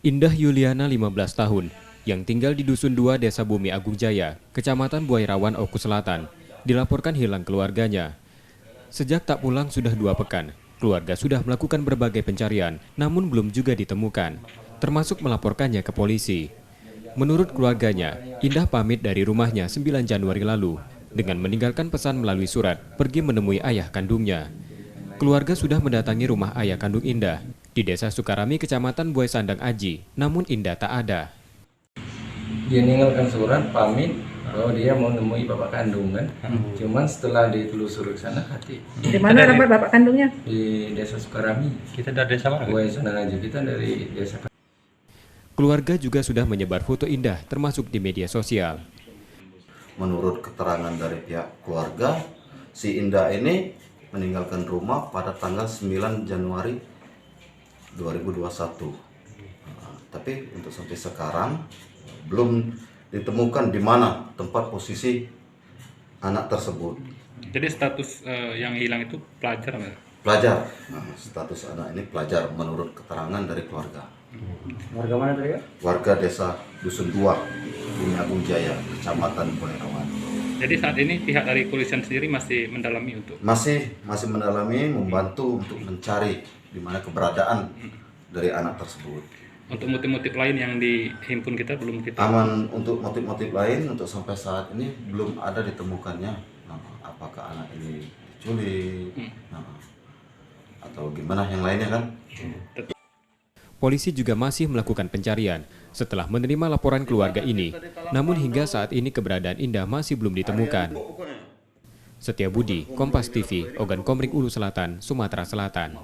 Indah Yuliana 15 tahun yang tinggal di Dusun 2 Desa Bumi Agung Jaya, Kecamatan Buairawan, Oku Selatan, dilaporkan hilang keluarganya. Sejak tak pulang sudah 2 pekan, keluarga sudah melakukan berbagai pencarian, namun belum juga ditemukan, termasuk melaporkannya ke polisi. Menurut keluarganya, Indah pamit dari rumahnya 9 Januari lalu dengan meninggalkan pesan melalui surat pergi menemui ayah kandungnya. Keluarga sudah mendatangi rumah ayah kandung Indah di Desa Sukarami, Kecamatan Buai Sandang Aji, namun Indah tak ada. Dia meninggalkan surat pamit bahwa dia mau nemui bapak kandung kan. Cuman setelah ditelusuri ke sana hati. Di mana tempat bapak kandungnya? Di Desa Sukarami. Kita dari desa mana? Buai Sandang Aji, kita dari desa. Keluarga juga sudah menyebar foto Indah termasuk di media sosial. Menurut keterangan dari pihak keluarga, si Indah ini meninggalkan rumah pada tanggal 9 Januari 2021. Tapi untuk sampai sekarang belum ditemukan di mana tempat posisi anak tersebut. Jadi status yang hilang itu pelajar nggak? Pelajar. Status anak ini pelajar menurut keterangan dari keluarga. Warga mana tadi ya? Warga desa Dusun 2, Bumi Agung Jaya, Kecamatan Buairawan. Jadi saat ini pihak dari kepolisian sendiri masih mendalami untuk Masih mendalami, membantu untuk mencari di mana keberadaan dari anak tersebut. untuk motif-motif lain yang dihimpun kita belum kita. Aman untuk motif-motif lain untuk sampai saat ini belum ada ditemukannya. Apakah anak ini diculik atau gimana yang lainnya kan? Polisi juga masih melakukan pencarian setelah menerima laporan keluarga ini. Namun hingga saat ini keberadaan Indah masih belum ditemukan. Setia Budi, Kompas TV, Ogan Komering Ulu Selatan, Sumatera Selatan.